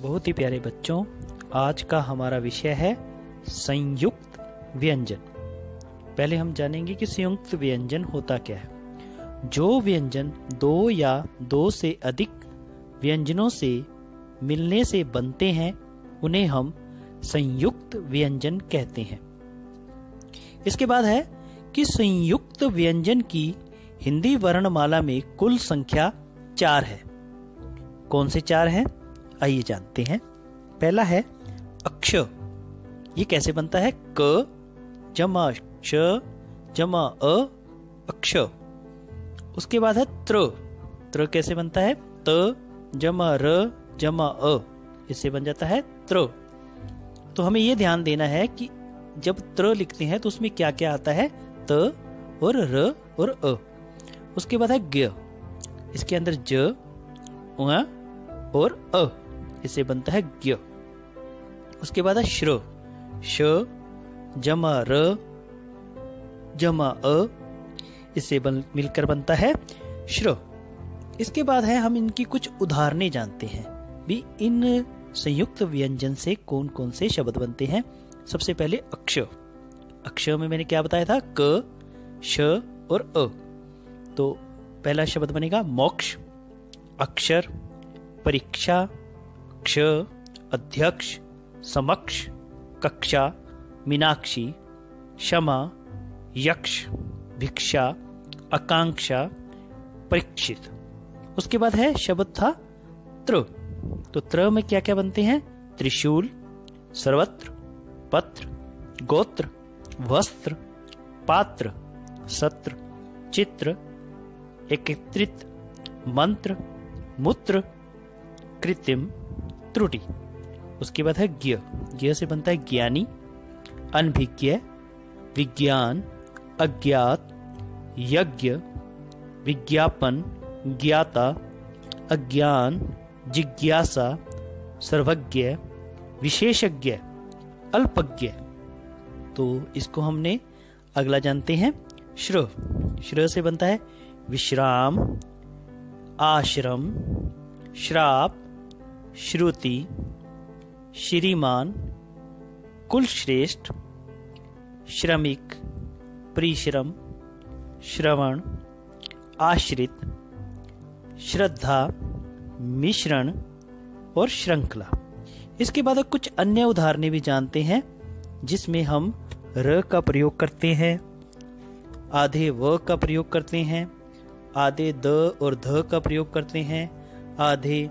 बहुत ही प्यारे बच्चों, आज का हमारा विषय है संयुक्त व्यंजन। पहले हम जानेंगे कि संयुक्त व्यंजन होता क्या है। जो व्यंजन दो या दो से अधिक व्यंजनों से मिलने से बनते हैं उन्हें हम संयुक्त व्यंजन कहते हैं। इसके बाद है कि संयुक्त व्यंजन की हिंदी वर्णमाला में कुल संख्या 4 है। कौन से 4 हैं? आइए जानते हैं। पहला है अक्ष। ये कैसे बनता है? क जमा श जमा अ अक्ष। उसके बाद है त्र। त्र कैसे बनता है? त जमा र जमा अ, इससे बन जाता है त्र। तो हमें यह ध्यान देना है कि जब त्र लिखते हैं तो उसमें क्या क्या आता है? त और र और अ। उसके बाद है ज्ञ। इसके अंदर ज और अ, इससे बनता है ज्ञ। उसके बाद है श्र। श जमा र जमा अ, इससे मिलकर बनता है श्र। इसके बाद है हम इनकी कुछ उदाहरणें जानते हैं भी इन संयुक्त व्यंजन से कौन कौन से शब्द बनते हैं। सबसे पहले अक्ष। अक्ष में मैंने क्या बताया था? क श और अ। तो पहला शब्द बनेगा मोक्ष, अक्षर, परीक्षा, क्ष, अध्यक्ष, समक्ष, कक्षा, मीनाक्षी, क्षमा, यक्ष, भिक्षा, आकांक्षा, परीक्षित। उसके बाद है शब्द था त्र। तो त्र में क्या क्या बनते हैं? त्रिशूल, सर्वत्र, पत्र, गोत्र, वस्त्र, पात्र, सत्र, चित्र, एकत्रित, मंत्र, मूत्र, कृत्रिम, त्रुटि। उसके बाद है ज्ञ। ज्ञ से बनता है ज्ञानी, अनभिज्ञ, विज्ञान, अज्ञात, यज्ञ, विज्ञापन, ज्ञाता, अज्ञान, जिज्ञासा, सर्वज्ञ, विशेषज्ञ, अल्पज्ञ। तो इसको हमने अगला जानते हैं श्र। श्र से बनता है विश्राम, आश्रम, श्राप, श्रुति, श्रीमान, कुलश्रेष्ठ, श्रमिक, परिश्रम, श्रवण, आश्रित, श्रद्धा, मिश्रण और श्रृंखला। इसके बाद कुछ अन्य उदाहरणें भी जानते हैं जिसमें हम र का प्रयोग करते हैं, आधे व का प्रयोग करते हैं, आधे द और ध का प्रयोग करते हैं, आधे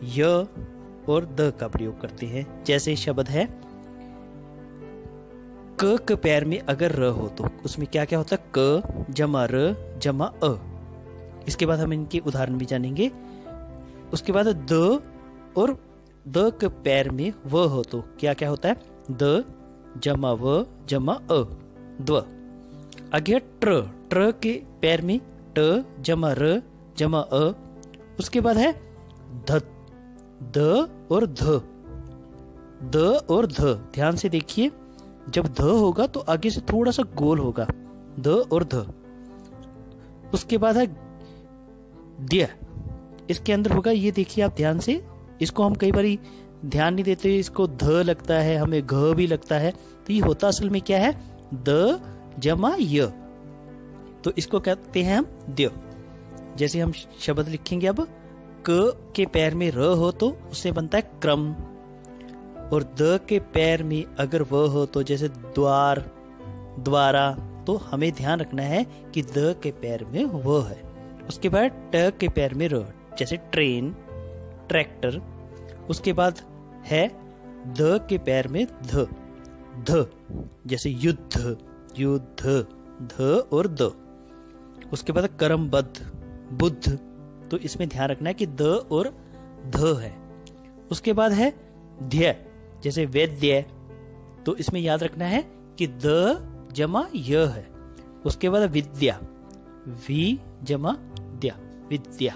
य और द का प्रयोग करते हैं। जैसे शब्द है क के पैर में अगर र हो तो उसमें क्या क्या होता है? क जमा र जमा अ। इसके बाद हम इनके उदाहरण भी जानेंगे। उसके बाद द और द के पैर में व हो तो क्या क्या होता है? द जमा व जमा अ, द्व। आगे ट्र। ट्र के पैर में ट जमा र जमा अ। उसके बाद है ध। द और ध। द और ध, ध्यान से देखिए, जब ध होगा तो आगे से थोड़ा सा गोल होगा, द और ध। उसके बाद है द्य। इसके अंदर होगा, ये देखिए आप ध्यान से, इसको हम कई बार ध्यान नहीं देते, इसको ध लगता है, हमें घ भी लगता है। तो ये होता असल में क्या है? द जमा य। तो इसको कहते हैं हम द्य। जैसे हम शब्द लिखेंगे अब, क के पैर में र हो तो उससे बनता है क्रम, और द के पैर में अगर व हो तो जैसे द्वार, द्वारा। तो हमें ध्यान रखना है कि द के पैर में व है। उसके बाद ट के पैर में र, जैसे ट्रेन, ट्रैक्टर। उसके बाद है द के पैर में ध। ध जैसे युद्ध, युद्ध, ध और द। उसके बाद कर्मबद्ध, बुद्ध। तो इसमें ध्यान रखना है कि द और ध है। उसके बाद है ध्य, जैसे वैद्य। तो इसमें याद रखना है कि द जमा य है। उसके बाद विद्या, वी जमा द्या, विद्या।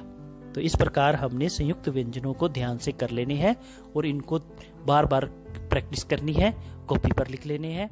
तो इस प्रकार हमने संयुक्त व्यंजनों को ध्यान से कर लेने हैं और इनको बार बार प्रैक्टिस करनी है, कॉपी पर लिख लेने हैं।